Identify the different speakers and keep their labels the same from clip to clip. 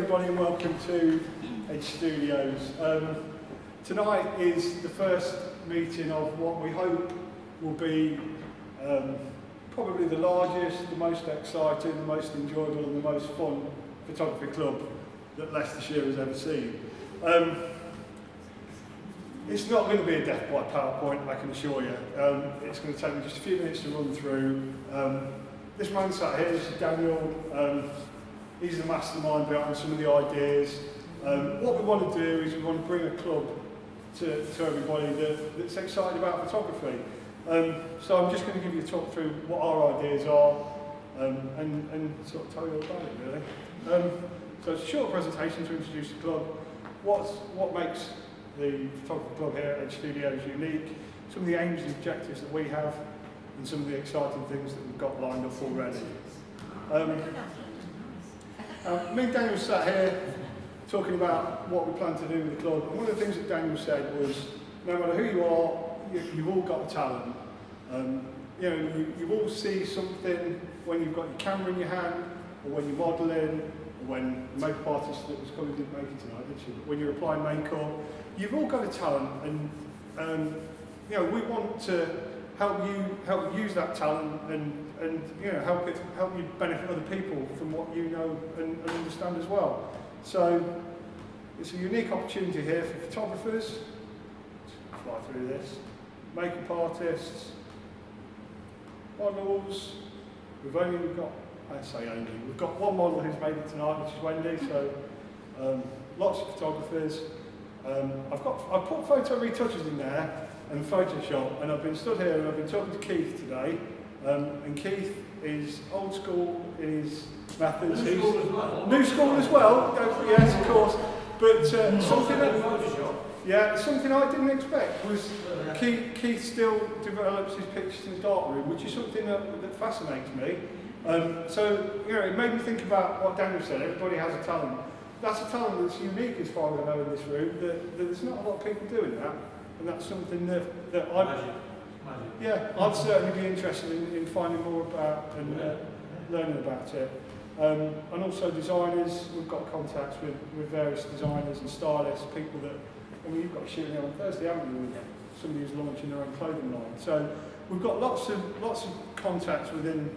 Speaker 1: everybody and welcome to Edge Studios. Tonight is the first meeting of what we hope will be probably the largest, the most exciting, the most enjoyable and the most fun photography club that Leicestershire has ever seen. It's not going to be a death by PowerPoint, I can assure you. It's going to take me just a few minutes to run through. This man sat here, this is Daniel. He's the mastermind behind some of the ideas. What we want to do is we want to bring a club to everybody that's excited about photography. So I'm just going to give you a talk through what our ideas are and sort of tell you all about it really. So it's a short presentation to introduce the club. What makes the photography club here at Edge Studios unique, some of the aims and objectives that we have, and some of the exciting things that we've got lined up already. Me and Daniel sat here talking about what we plan to do with the club, and one of the things that Daniel said was, no matter who you are, you've all got talent. You know, you all see something when you've got your camera in your hand, or when you're modelling, or when the makeup artist that was coming didn't make it tonight, did she? When you're applying makeup, you've all got a talent, and you know, we want to help you use that talent and you know, help you benefit other people from what you know and understand as well. So it's a unique opportunity here for photographers. Let's fly through this. Makeup artists, models. We've got, I say only, we've got one model who's made it tonight, which is Wendy. So lots of photographers. I've put photo retouches in there and Photoshop, and I've been stood here and I've been talking to Keith today. And Keith is old school in his methods. New school as well. New school as well. Yes, of course. But something I didn't expect was Keith still develops his pictures in the darkroom, which is something that fascinates me. So you know, it made me think about what Daniel said. Everybody has a talent. That's a talent that's unique, as far as I know, in this room. That there's not a lot of people doing that, and that's something that I'd certainly be interested in finding more about and learning about it. And also designers, we've got contacts with various designers and stylists, people that, I mean, you've got a shooting there on Thursday, haven't you, with somebody who's launching their own clothing line. So we've got lots of contacts within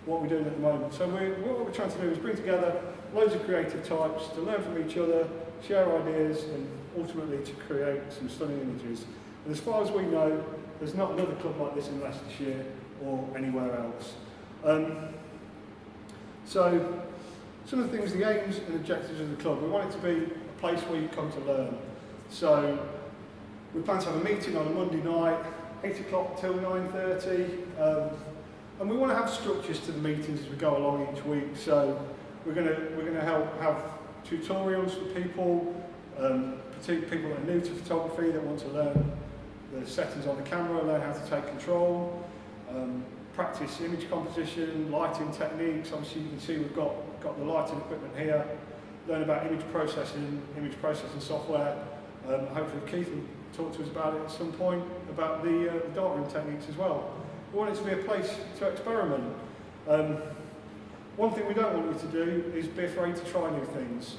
Speaker 1: what we're doing at the moment. So what we're trying to do is bring together loads of creative types to learn from each other, share ideas, and ultimately to create some stunning images. And as far as we know, there's not another club like this in Leicestershire or anywhere else. So some of the things, the aims and objectives of the club, we want it to be a place where you come to learn. So we plan to have a meeting on a Monday night, 8 o'clock till 9:30, and we want to have structures to the meetings as we go along each week. So we're going to have tutorials for people, particularly people that are new to photography that want to learn the settings on the camera, learn how to take control, practice image composition, lighting techniques. Obviously you can see we've got the lighting equipment here. Learn about image processing software. Hopefully Keith will talk to us about it at some point, about the darkroom techniques as well. We want it to be a place to experiment. One thing we don't want you to do is be afraid to try new things.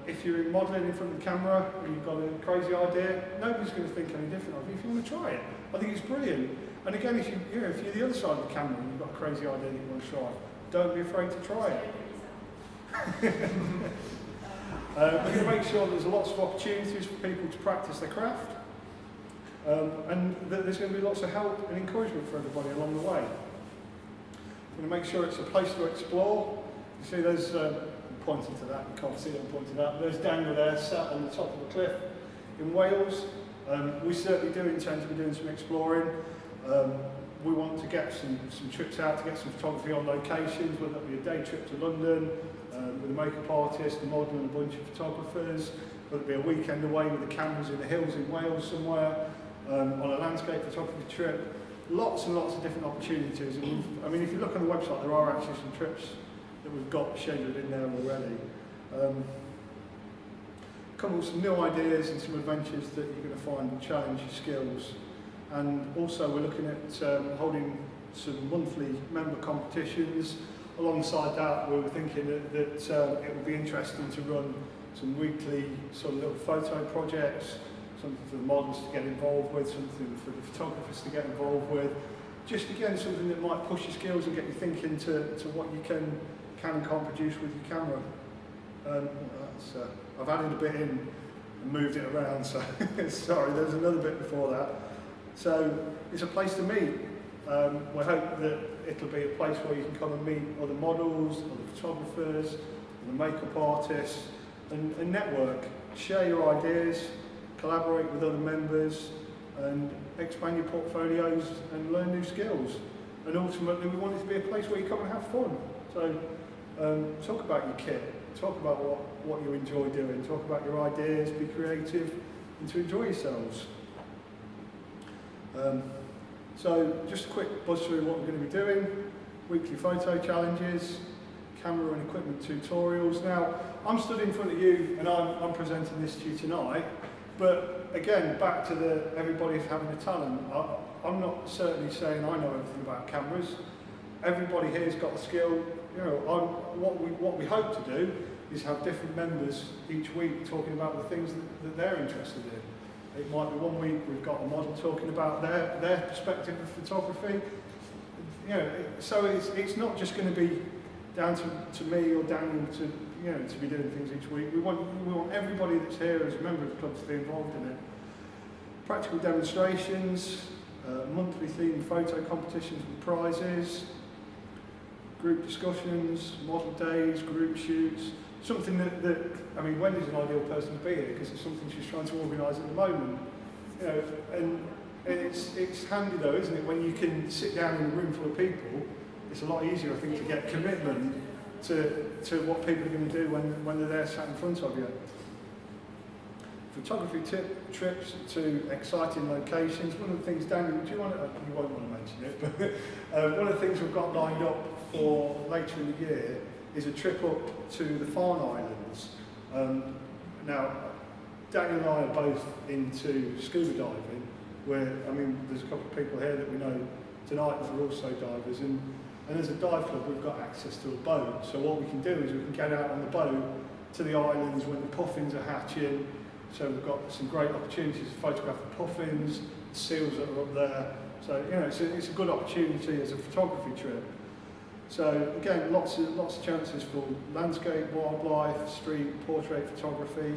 Speaker 1: If you're modelling in front of the camera and you've got a crazy idea, nobody's going to think any different of you if you want to try it. I think it's brilliant. And again, if you're the other side of the camera and you've got a crazy idea that you want to try, don't be afraid to try it. We're going to make sure there's lots of opportunities for people to practice their craft, and that there's going to be lots of help and encouragement for everybody along the way. We're going to make sure it's a place to explore. You see there's, I'm pointing to that, you can't see it, I'm pointing to that, but there's Daniel there sat on the top of a cliff in Wales. We certainly do intend to be doing some exploring. We want to get some trips out to get some photography on locations, whether that be a day trip to London with a makeup artist, a model and a bunch of photographers, whether it be a weekend away with the cameras in the hills in Wales somewhere, on a landscape photography trip. Lots and lots of different opportunities. And I mean, if you look on the website, there are actually some trips that we've got scheduled in there already. Come up with some new ideas and some adventures that you're going to find challenge your skills. And also we're looking at holding some monthly member competitions alongside that, we were thinking that it would be interesting to run some weekly sort of little photo projects, something for the models to get involved with, something for the photographers to get involved with. Just again, something that might push your skills and get you thinking to what you can and can't produce with your camera. I've added a bit in and moved it around, so sorry, there's another bit before that. So it's a place to meet. We hope that it'll be a place where you can come and meet other models, other photographers, other makeup artists, and network, share your ideas, collaborate with other members, and expand your portfolios and learn new skills. And ultimately, we want it to be a place where you come and have fun. So talk about your kit, talk about what you enjoy doing, talk about your ideas, be creative, and to enjoy yourselves. So just a quick buzz through what we're going to be doing. Weekly photo challenges, camera and equipment tutorials. Now, I'm stood in front of you and I'm presenting this to you tonight, but again, back to everybody's having a talent. I'm not certainly saying I know everything about cameras. Everybody here's got a skill. You know, what we hope to do is have different members each week talking about the things that they're interested in. It might be one week we've got a model talking about their perspective of photography. You know, so it's not just going to be down to me or Daniel to be doing things each week. We want everybody that's here as a member of the club to be involved in it. Practical demonstrations, monthly themed photo competitions with prizes, group discussions, model days, group shoots. Something that I mean, Wendy's an ideal person to be here because it's something she's trying to organise at the moment. You know, and it's handy though, isn't it, when you can sit down in a room full of people. It's a lot easier, I think, to get commitment to what people are going to do when they're there sat in front of you. Photography trips to exciting locations. One of the things, Daniel, you won't want to mention it, but one of the things we've got lined up for later in the year is a trip up to the Farne Islands. Now, Daniel and I are both into scuba diving, where, I mean, there's a couple of people here that we know tonight that are also divers, and as a dive club we've got access to a boat, so what we can do is we can get out on the boat to the islands when the puffins are hatching, so we've got some great opportunities to photograph the puffins, the seals that are up there, so you know, it's a good opportunity as a photography trip. So again, lots of chances for landscape, wildlife, street, portrait photography,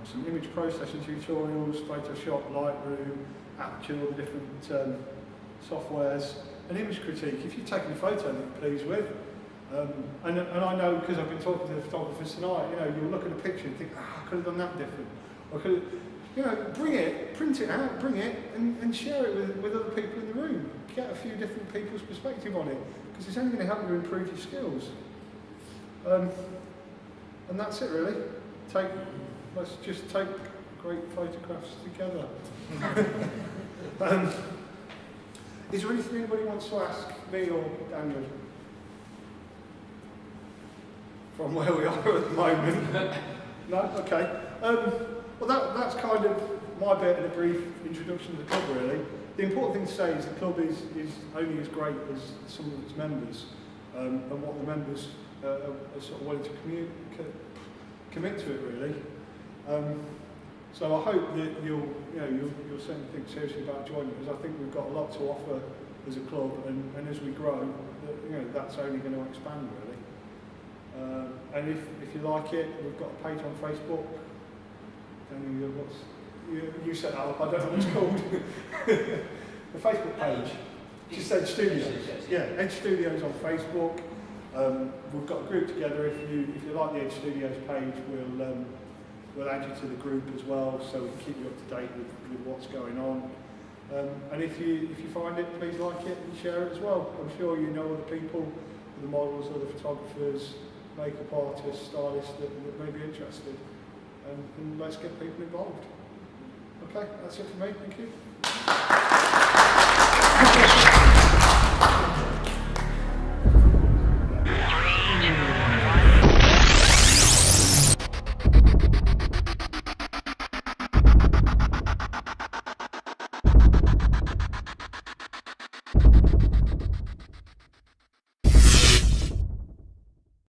Speaker 1: some image processing tutorials, Photoshop, Lightroom, Aperture, all the different softwares, and image critique. If you've taken a photo that you're pleased with, and I know because I've been talking to the photographers tonight, you know, you'll look at a picture and think, I could have done that different. Or could have, you know, bring it, print it out, bring it, and share it with other people in the room. Get a few different people's perspective on it, because it's only going to help you improve your skills. And that's it really. Let's just take great photographs together. Is there anything anybody wants to ask me or Daniel? From where we are at the moment? No? Okay. Well, that's kind of my bit and a brief introduction to the club, really. The important thing to say is the club is only as great as some of its members, and what the members are sort of willing to commit to it, really. So I hope that you'll certainly think seriously about joining, because I think we've got a lot to offer as a club, and as we grow, that's only going to expand, really. And if you like it, we've got a page on Facebook. You set that up, I don't know what it's called. The Facebook page. Just Edge Studios. Yeah, Edge Studios on Facebook. We've got a group together. If you like the Edge Studios page, we'll add you to the group as well, so we can keep you up to date with what's going on. And if you find it, please like it and share it as well. I'm sure you know other people, the models, other photographers, makeup artists, stylists that may be interested. And let's get people involved. Okay, that's it for me. Thank you.